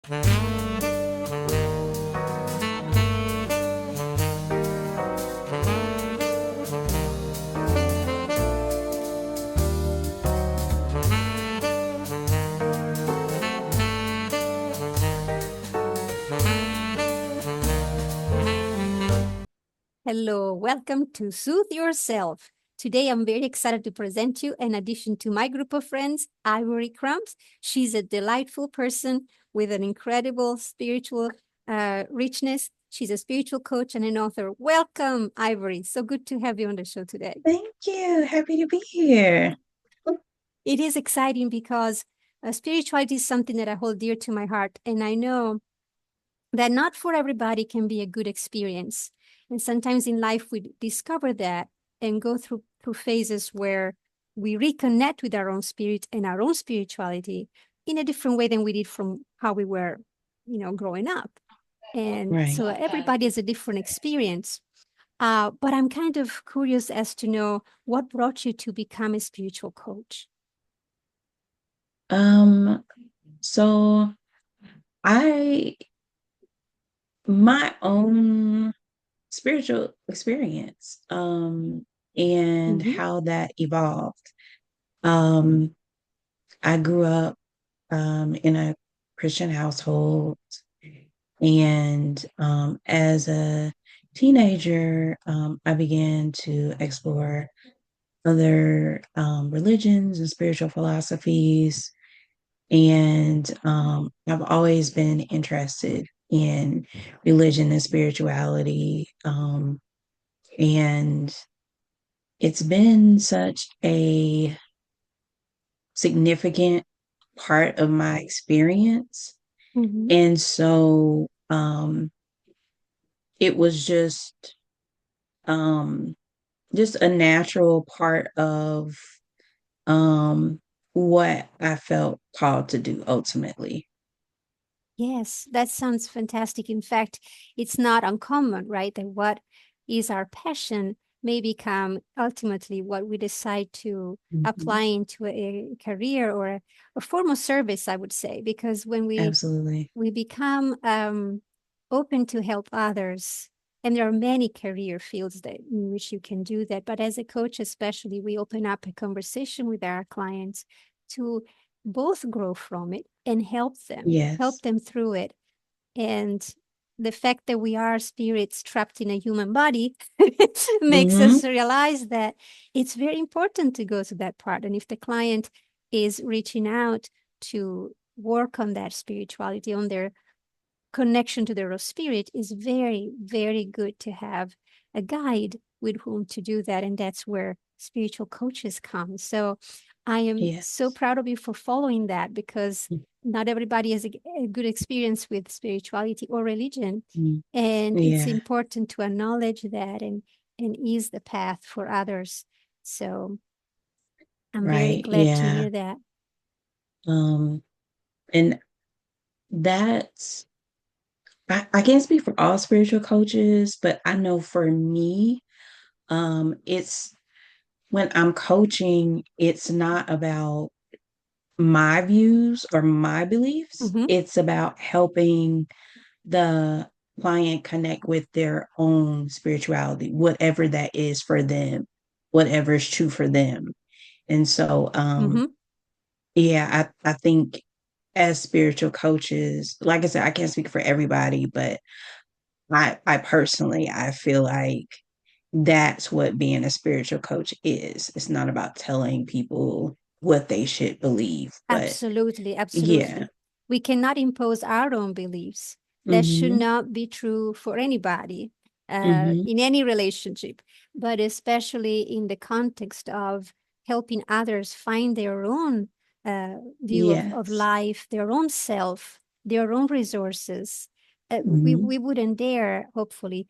Hello, welcome to Soothe Yourself. Today, I'm very excited to present you an addition to my group of friends, Ivory Crumbs. She's a delightful person with an incredible spiritual richness. She's a spiritual coach and an author. Welcome, Ivory. So good to have you on the show today. Thank you. Happy to be here. It is exciting because spirituality is something that I hold dear to my heart. And I know that not for everybody can be a good experience. And sometimes in life we discover that and go through phases where we reconnect with our own spirit and our own spirituality in a different way than we did from how we were, growing up. And Right. so everybody has a different experience. But I'm kind of curious as to know what brought you to become a spiritual coach. Um, so I my own spiritual experience, and Mm-hmm. how that evolved. Um, I grew up in a Christian household, and as a teenager, I began to explore other religions and spiritual philosophies. And I've always been interested in religion and spirituality. And it's been such a significant part of my experience. Mm-hmm. And so it was um, just a natural part of um, what I felt called to do ultimately. Yes, that sounds fantastic. In fact, it's not uncommon, right? That what is our passion may become ultimately what we decide to Mhm. apply into a career or a form of service, I would say, because when Absolutely. we become open to help others, and there are many career fields that in which you can do that. But as a coach, especially, we open up a conversation with our clients to both grow from it and help Yes. them through it. And the fact that we are spirits trapped in a human body makes us Hmm. realize that it's very important to go to that part. And if the client is reaching out to work on that spirituality, on their connection to their spirit, is very, very good to have a guide with whom to do that. And that's where spiritual coaches come. So I am so Yes. proud of you for following that because not everybody has a good experience with spirituality or religion. Mhm. And it's Yeah. important to acknowledge that and ease the path for others. So I'm very Right. glad to Yeah. hear that. Um, and that's I can't speak for all spiritual coaches, but I know for me, it's when I'm coaching, it's not about my views or my beliefs. Mm-hmm, It's about helping the client connect with their own spirituality, whatever that is for them, whatever is true for them. And so, mm-hmm. yeah, I think as spiritual coaches, like I said, I can't speak for everybody, but I personally, I feel like that's what being a spiritual coach is. It's not about telling people what they should believe, but Absolutely, yeah. absolutely. We cannot impose our own beliefs. That should Hmm. not be true for anybody Hmm. in any relationship, but especially in the context of helping others find their own view of Yes. life, their own self, their own resources. Hmm. We wouldn't dare, hopefully,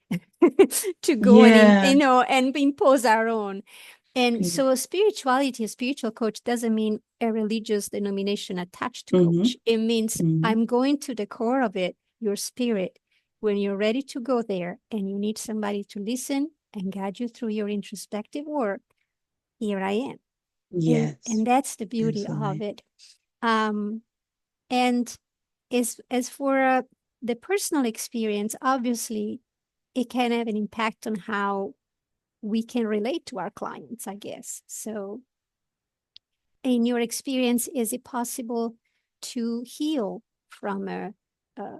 to go Yeah. and impose our own. And so spirituality, a spiritual coach doesn't mean a religious denomination attached to Hmm. coach. It means Hmm. I'm going to the core of it, your spirit. When you're ready to go there and you need somebody to listen and guide you through your introspective work, here I am. And Yes. that's the beauty of Absolutely. it. Um, and as for the personal experience, obviously, it can have an impact on how we can relate to our clients, I guess. So, in your experience, is it possible to heal from a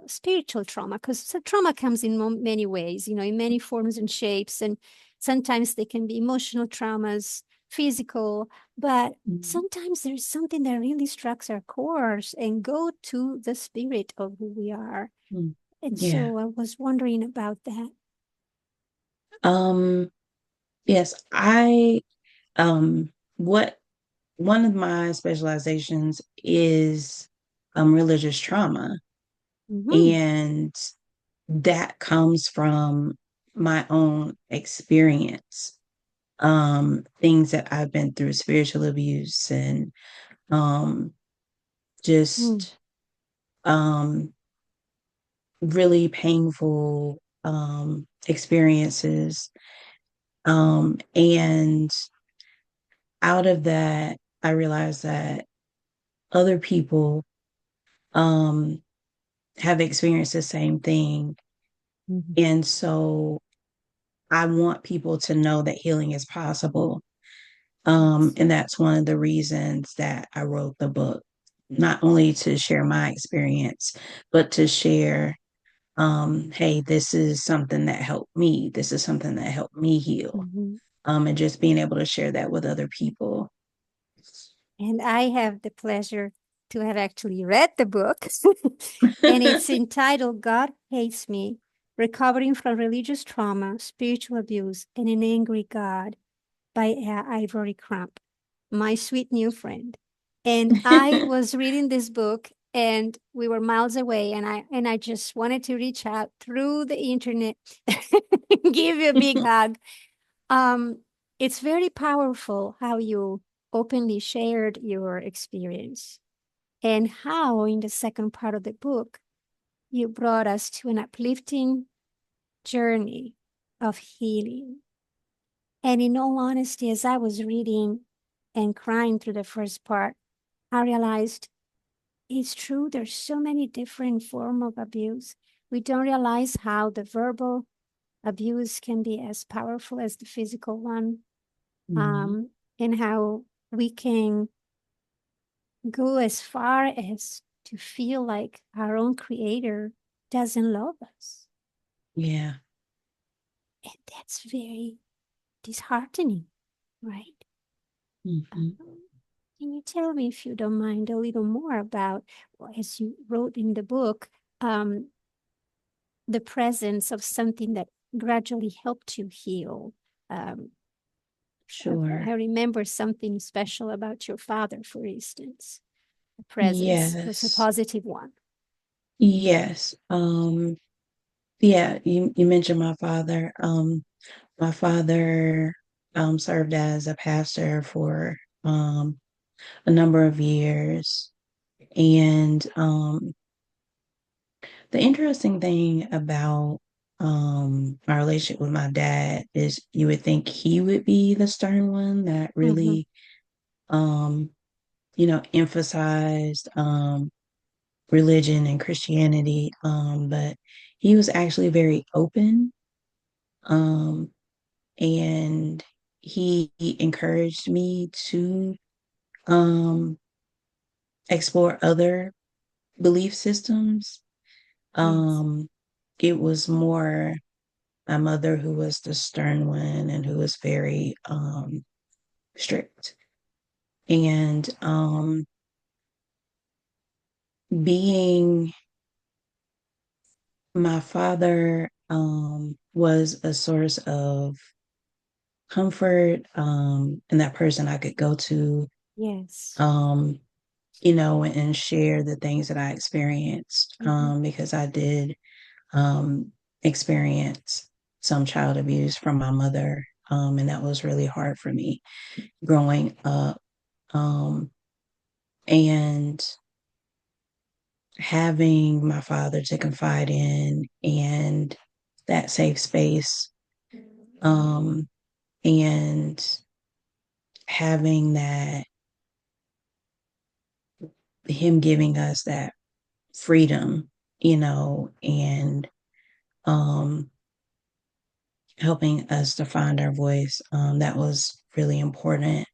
spiritual trauma? Because trauma comes in many ways, you know, in many forms and shapes. And sometimes they can be emotional traumas, physical, but Mhm. sometimes there's something that really strikes our cores and go to the spirit of who we are. Mm. And Yeah. so I was wondering about that. Um, yes, what one of my specializations is religious trauma. Mm-hmm. And that comes from my own experience. Things that I've been through, spiritual abuse and um Mm-hmm. just um really painful experiences. And out of that, I realized that other people um have experienced the same thing. Mm-hmm. And so I want people to know that healing is possible. Yes. And that's one of the reasons that I wrote the book, not only to share my experience, but to share, hey, this is something that helped me. This is something that helped me heal. Mm-hmm. And just being able to share that with other people. And I have the pleasure to have actually read the book. And it's entitled God Hates Me, Recovering from Religious Trauma, Spiritual Abuse, and an Angry God by Ivory Crump, my sweet new friend. And I was reading this book and we were miles away, and I just wanted to reach out through the internet, give you a big hug. Um, it's very powerful how you openly shared your experience and how, in the second part of the book, you brought us to an uplifting journey of healing. And in all honesty, as I was reading and crying through the first part, I realized it's true, there's so many different forms of abuse. We don't realize how the verbal abuse can be as powerful as the physical one, Mhm. um, and how we can go as far as to feel like our own creator doesn't love us. Yeah. And that's very disheartening, right? Mhm. Can you tell me, if you don't mind, a little more about, well, as you wrote in the book, um, the presence of something that gradually helped you heal? Um, I Sure. remember something special about your father, for instance. The presence was a Yes. positive one. Yes. Yeah, you mentioned my father. My father served as a pastor for a number of years. And the interesting thing about my relationship with my dad is you would think he would be the stern one that Mm-hmm. really, um, emphasized religion and Christianity. But he was actually very open. Um, and he encouraged me to um, explore other belief systems. Yes. Um, it was more my mother who was the stern one and who was very strict. And being my father was a source of comfort and that person I could go to, Yes. um, and share the things that I experienced Mm-hmm. because I did experience some child abuse from my mother. And that was really hard for me growing up. Um, and having my father to confide in and that safe space, um, and having that, him giving us that freedom, and um, helping us to find our voice. That was really important.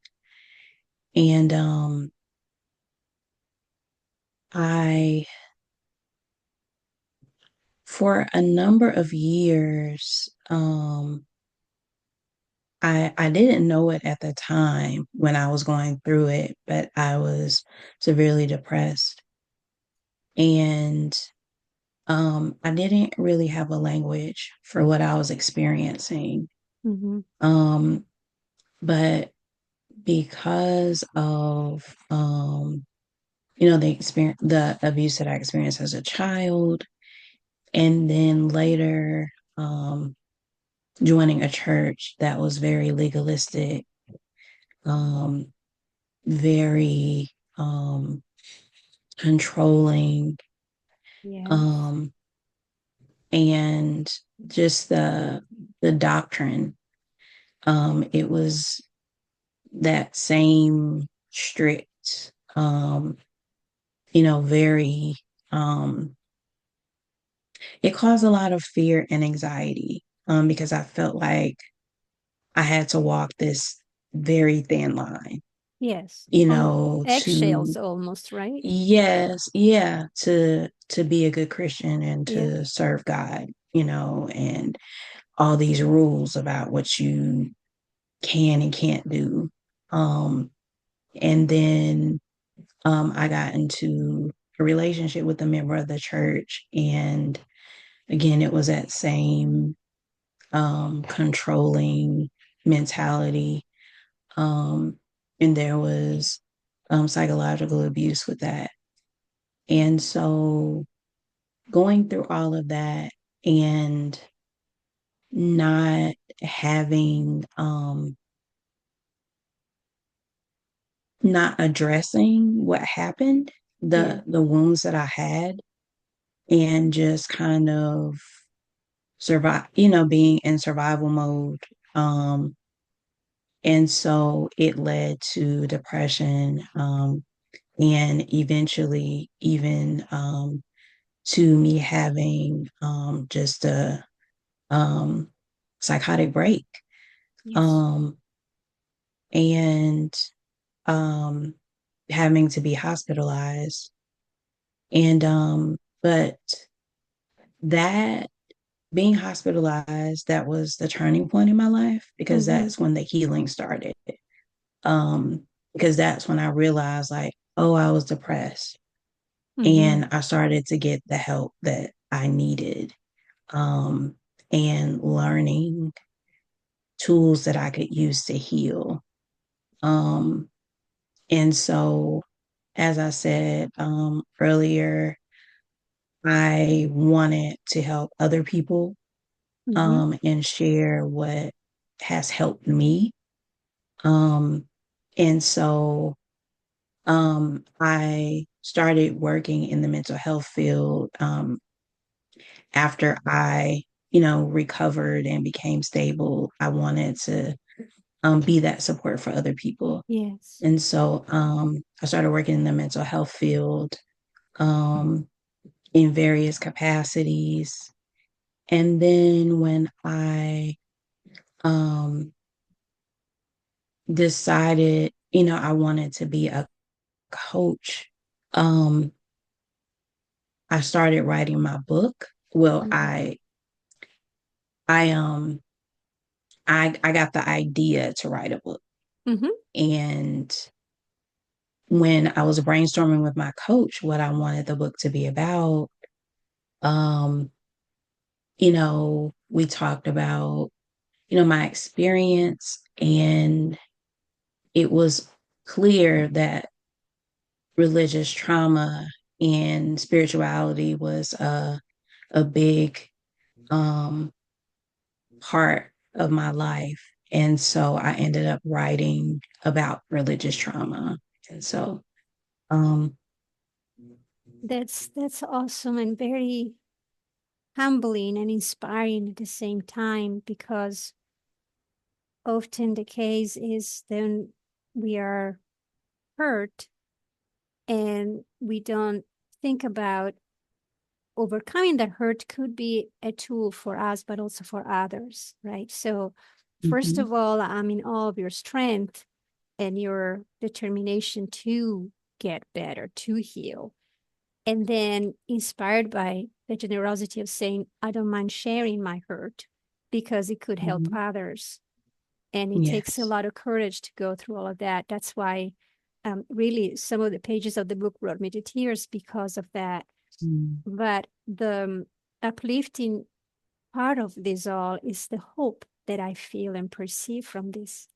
And I, for a number of years, I didn't know it at the time when I was going through it, but I was severely depressed. And I didn't really have a language for what I was experiencing. Mm-hmm. Um, but because of the abuse that I experienced as a child, and then later um, joining a church that was very legalistic, um, very controlling, Yes. um, and just the doctrine. It was that same strict, very. Um, it caused a lot of fear and anxiety because I felt like I had to walk this very thin line, Yes. On eggshells to almost, right? yes, yeah, to be a good Christian and Yeah. to serve God, and all these rules about what you can and can't do. Um, and then I got into a relationship with a member of the church, and again, it was that same controlling mentality. Um, and there was psychological abuse with that. And so going through all of that and not having, not addressing what happened, Yeah. the wounds that I had, and just kind of survive, being in survival mode. Um, and so it led to depression, and eventually even to me having just a um, psychotic break, Yes. um, and um, having to be hospitalized. And but that being hospitalized, that was the turning point in my life because Mm-hmm. that's when the healing started. Um, because that's when I realized, like, oh, I was depressed, Mm-hmm. and I started to get the help that I needed, um, and learning tools that I could use to heal. Um, and so, as I said earlier, I wanted to help other people, Mm-hmm. and share what has helped me. Um, and so I started working in the mental health field after I, recovered and became stable. I wanted to be that support for other people. Yes. And so I started working in the mental health field um, in various capacities. And then when I um, decided, I wanted to be a coach, um, I started writing my book. Well, Mm-hmm. I I got the idea to write a book. Mm-hmm. And when I was brainstorming with my coach what I wanted the book to be about, um, we talked about, my experience, and it was clear that religious trauma and spirituality was a big um, part of my life. And so I ended up writing about religious trauma. And so, um, That's awesome and very humbling and inspiring at the same time because often the case is then we are hurt and we don't think about overcoming that hurt could be a tool for us, but also for others, right? So, first Mm-hmm. of all, I'm in all of your strength and your determination to get better, to heal. And then, inspired by the generosity of saying, I don't mind sharing my hurt because it could help Mm-hmm. others. And it takes a Yes. lot of courage to go through all of that. That's why, really, some of the pages of the book brought me to tears because of that. Mm. But the uplifting part of this all is the hope that I feel and perceive from this,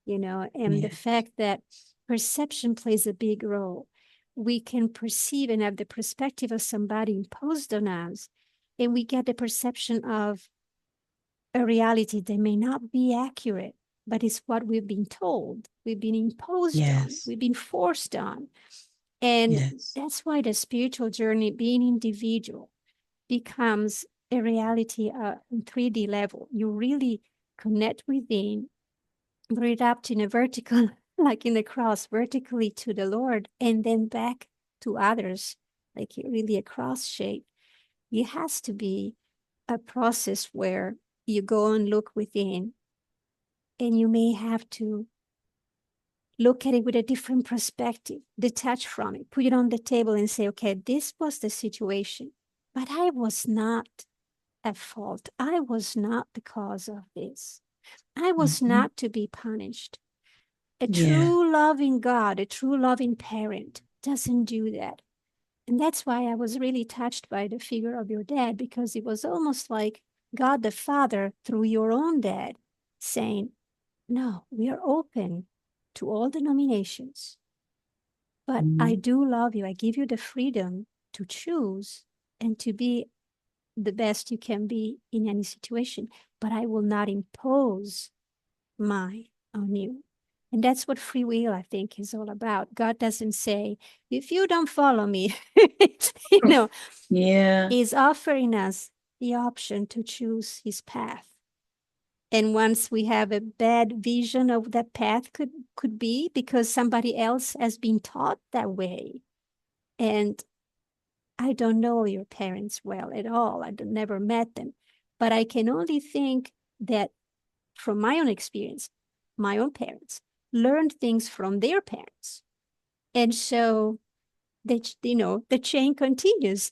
and the Yes. fact that perception plays a big role. We can perceive and have the perspective of somebody imposed on us, and we get the perception of a reality that may not be accurate, but it's what we've been told, we've been imposed on, Yes. we've been forced on. And Yes. that's why the spiritual journey, being individual, becomes a reality on 3D level. You really connect within, breathe up in a vertical, like in the cross, vertically to the Lord, and then back to others, like really a cross shape. It has to be a process where you go and look within, and you may have to look at it with a different perspective, detach from it, put it on the table and say, okay, this was the situation, but I was not at fault. I was not the cause of this. I was Mm-hmm. not to be punished. A Yeah. true loving God, a true loving parent doesn't do that. And that's why I was really touched by the figure of your dad, because it was almost like God the Father through your own dad saying, no, we are open to all denominations, but I Mm-hmm. do love you. I give you the freedom to choose and to be the best you can be in any situation, but I will not impose mine on you. And that's what free will, I think, is all about. God doesn't say, if you don't follow me, you know, Yeah. He's offering us the option to choose His path. And once we have a bad vision of that path could be because somebody else has been taught that way. And I don't know your parents well at all. I never met them. But I can only think that from my own experience, my own parents learned things from their parents. And so the chain continues.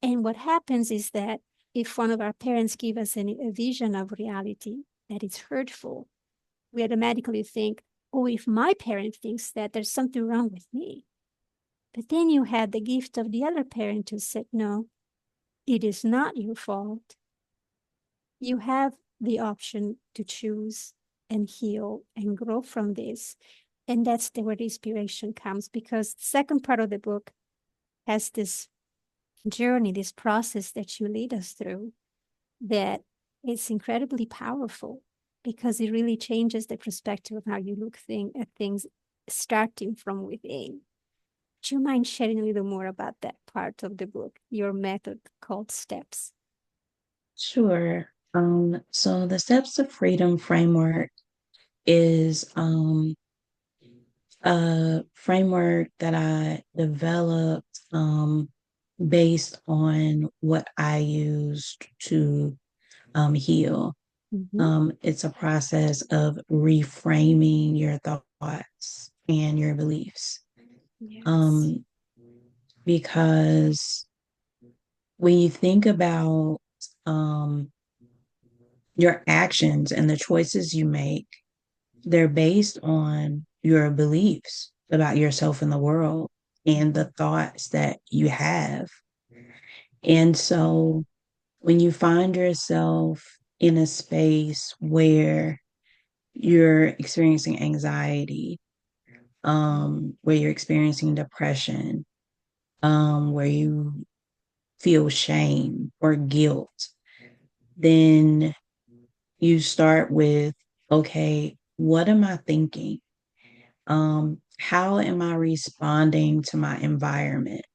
And what happens is that if one of our parents give us a vision of reality that is hurtful, we automatically think, oh, if my parent thinks that, there's something wrong with me. But then you had the gift of the other parent who said, no, it is not your fault. You have the option to choose and heal and grow from this. And that's where the inspiration comes, because the second part of the book has this journey, this process that you lead us through that is incredibly powerful because it really changes the perspective of how you look at things starting from within. Do you mind sharing a little more about that part of the book, your method called Steps? Sure. So the Steps to Freedom framework is a framework that I developed based on what I used to heal. Mm-hmm. It's a process of reframing your thoughts and your beliefs. Yes. Um, because when you think about um, your actions and the choices you make, they're based on your beliefs about yourself and the world and the thoughts that you have. And so when you find yourself in a space where you're experiencing anxiety, where you're experiencing depression, where you feel shame or guilt, then you start with, okay, what am I thinking? How am I responding to my environment?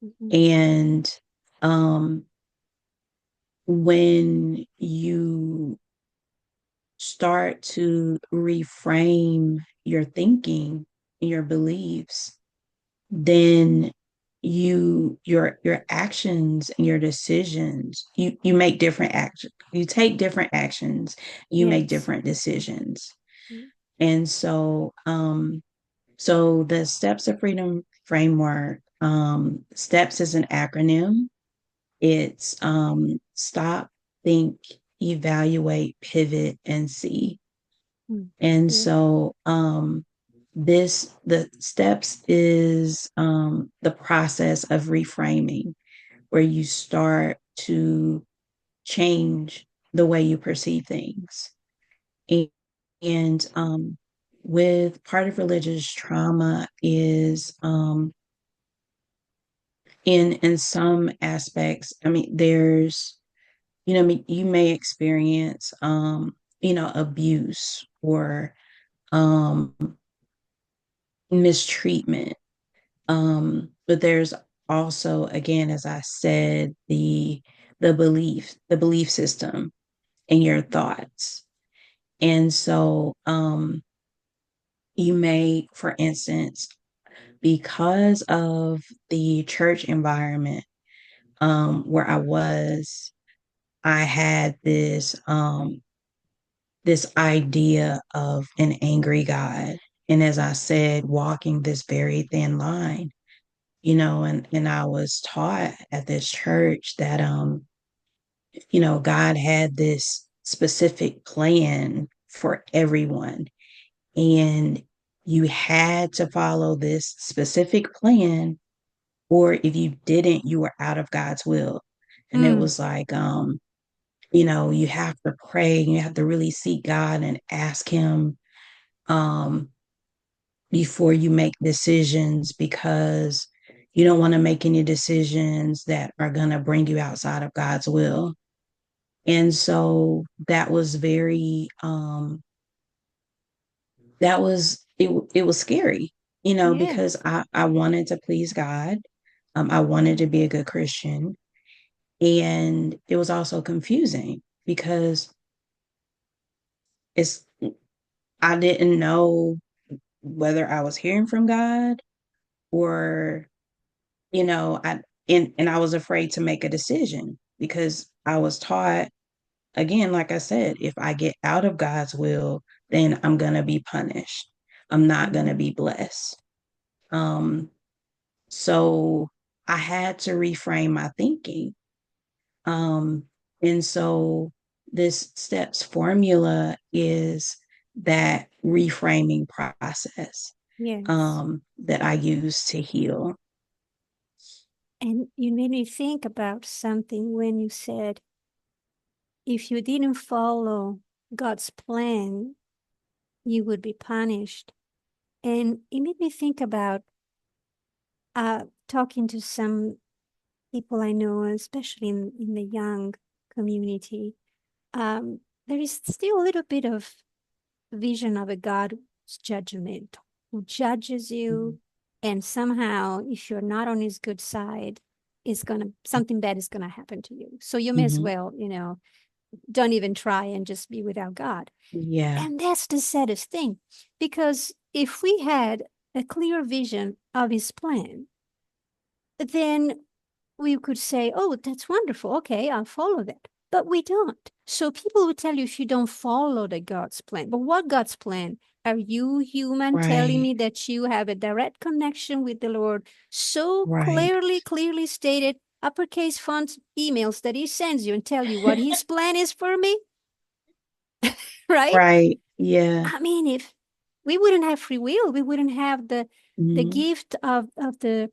Mm-hmm. And um, when you start to reframe your thinking, your beliefs, then your actions and your decisions, you make different actions, you take different actions, you make Yes. different decisions. And so the Steps of Freedom framework, STEPS is an acronym. It's stop, think, evaluate, pivot, and see. Mm. And Yes. so the steps is the process of reframing, where you start to change the way you perceive things. And, and with part of religious trauma is in some aspects, I mean, there's, you know, I mean, you may experience abuse or um mistreatment. But there's also, again, as I said, the belief system and your thoughts. And so you may, for instance, because of the church environment where I was, I had this idea of an angry God. And as I said, walking this very thin line, and I was taught at this church that God had this specific plan for everyone, and you had to follow this specific plan, or if you didn't, you were out of God's will. And it Mm. was like you have to pray, you have to really seek God and ask him um before you make decisions, because you don't want to make any decisions that are going to bring you outside of God's will. And so that was very it was scary, because Yes. I wanted to please God. I wanted to be a good Christian. And it was also confusing because it's I didn't know whether I was hearing from God, or I and I was afraid to make a decision because I was taught, again, like I said, if I get out of God's will, then I'm going to be punished. I'm not going to Mm. be blessed. Um, so I had to reframe my thinking. Um, and so this steps formula is that reframing process Yes. that I use to heal. And you made me think about something when you said, if you didn't follow God's plan, you would be punished. And it made me think about talking to some people I know, especially in the young community. There is still a little bit of vision of a God who's judgment, who judges you, Mhm. and somehow, if you're not on his good side, something bad is gonna happen to you. So you may as Mhm. well, don't even try and just be without God. Yeah. And that's the saddest thing, because if we had a clear vision of his plan, then we could say, oh, that's wonderful. Okay, I'll follow that. But we don't. So people will tell you if you don't follow the God's plan. But what God's plan? Are you human telling Right. me that you have a direct connection with the Lord? So Right. clearly stated, uppercase font emails that he sends you and tell you what his plan is for me, right? Right. Yeah. I mean, if we wouldn't have free will, we wouldn't have the Mhm. gift of the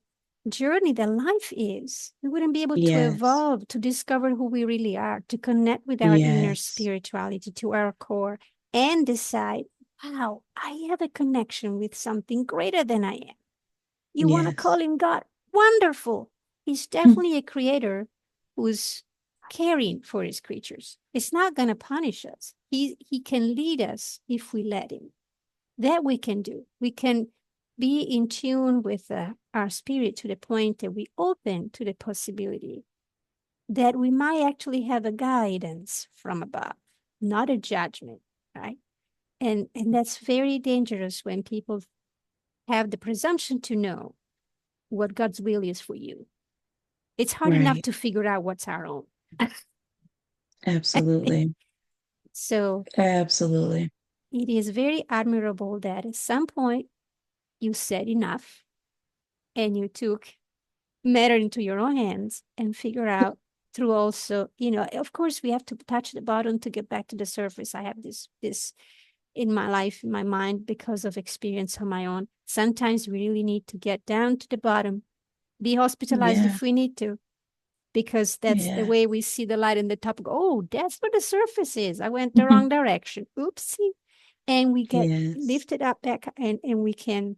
journey that life is. We wouldn't be able to Yes. evolve, to discover who we really are, to connect with our inner Yes. spirituality, to our core, and decide, wow, I have a connection with something greater than I am. You want to call Yes. him God? Wonderful. He's definitely a creator who's caring for his creatures. It's not going to punish us. He can lead us if we let him. That we can do. We can be in tune with our spirit to the point that we open to the possibility that we might actually have a guidance from above, not a judgment, right? And that's very dangerous when people have the presumption to know what God's will is for you. It's hard enough Right. to figure out what's our own. Absolutely. So Absolutely. it is very admirable that at some point you said enough and you took matter into your own hands and figure out through also, of course we have to touch the bottom to get back to the surface. I have this in my life, in my mind, because of experience on my own. Sometimes we really need to get down to the bottom, be hospitalized Yeah. if we need to, because that's the Yeah. way we see the light in the top. Oh, that's where the surface is. I went the wrong direction. Oopsie. And we get Yes. lifted up back, and we can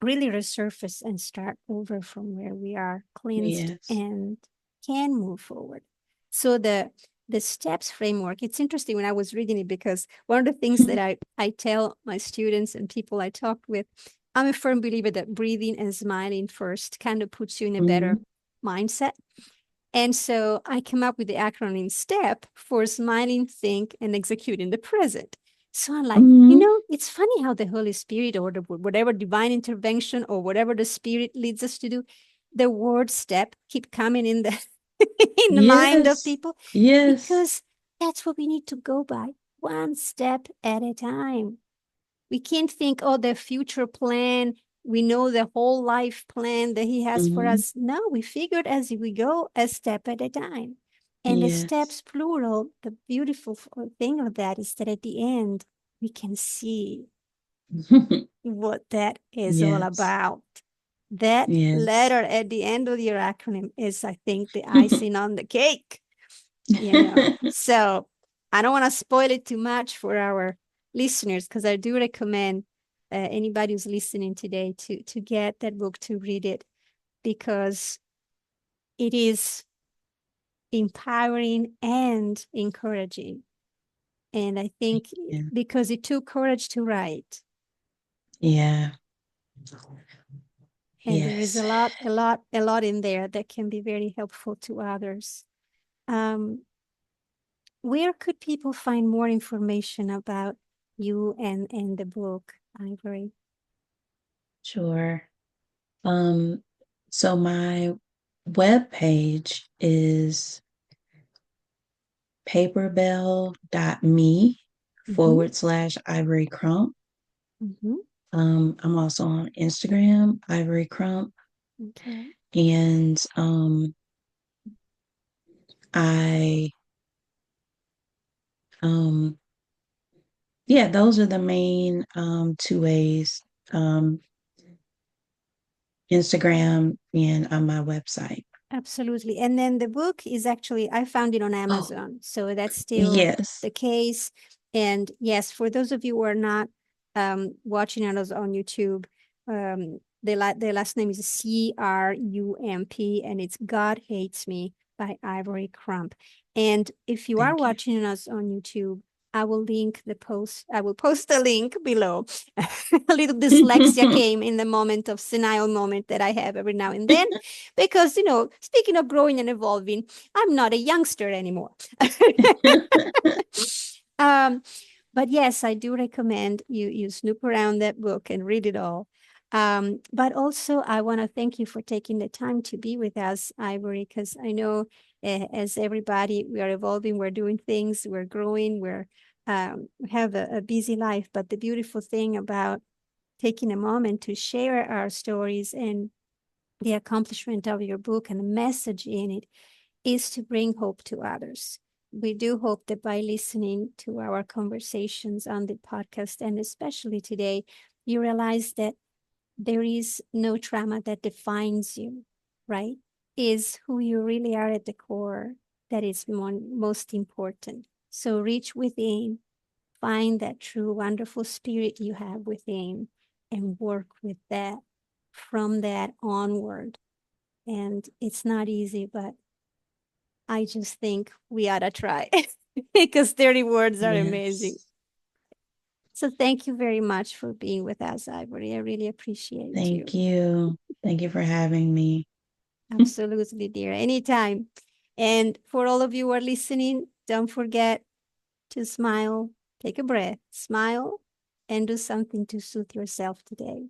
really resurface and start over from where we are, cleansed, Yes. and can move forward. So the steps framework, it's interesting when I was reading it, because one of the things that I tell my students and people I talk with, I'm a firm believer that breathing and smiling first kind of puts you in a better Mhm. mindset. And so I came up with the acronym STEP for smiling, think, and execute in the present. So I'm like, Mhm. it's funny how the Holy Spirit, or whatever divine intervention or whatever the Spirit leads us to do, the word step keep coming in the in the mind of Yes. people, Yes. because that's what we need to go by, one step at a time. We can't think, oh, the future plan. We know the whole life plan that he has for Mhm. us. No, we figured as we go, a step at a time. And the Yes. steps, plural, the beautiful thing of that is that at the end, we can see what that is all Yes. about. That Yes. letter at the end of your acronym is, I think, the icing on the cake. So I don't want to spoil it too much for our listeners, because I do recommend anybody who's listening today to get that book, to read it, because it is empowering and encouraging. And I think Yeah. because it took courage to write, Yeah. and there is Yes. a lot in there that can be very helpful to others. Um, where could people find more information about you and the book, Ivory? Sure. Um, so my web page is paperbell.me Mm-hmm, / Ivory Crump. mm-hmm. I'm also on Instagram, Ivory Crump. Okay. And I um yeah, those are the main two ways. Um Instagram and on my website. Absolutely. And then the book is actually, I found it on Oh, Amazon. So that's still yes. the case. And yes, for those of you who are not watching us on YouTube, the last name is Crump, and it's God Hates Me by Ivory Crump. And if you are Thank you. watching us on YouTube, I will link the post. I will post a link below. A little dyslexia came in the moment of senile moment that I have every now and then, because speaking of growing and evolving, I'm not a youngster anymore. um, but yes, I do recommend you snoop around that book and read it all. But also, I want to thank you for taking the time to be with us, Ivory, because I know, as everybody, we are evolving, we're doing things, we're growing, we have a busy life. But the beautiful thing about taking a moment to share our stories and the accomplishment of your book and the message in it is to bring hope to others. We do hope that by listening to our conversations on the podcast, and especially today, you realize that there is no trauma that defines you, right? Is who you really are at the core that is most important. So reach within, find that true, wonderful spirit you have within, and work with that from that onward. And it's not easy, but I just think we ought to try because 30 words are amazing. Yes. So thank you very much for being with us, Ivory. I really appreciate Thank you. you. Thank you for having me. Absolutely, dear. Anytime. And for all of you who are listening, don't forget to smile, take a breath, smile, and do something to soothe yourself today.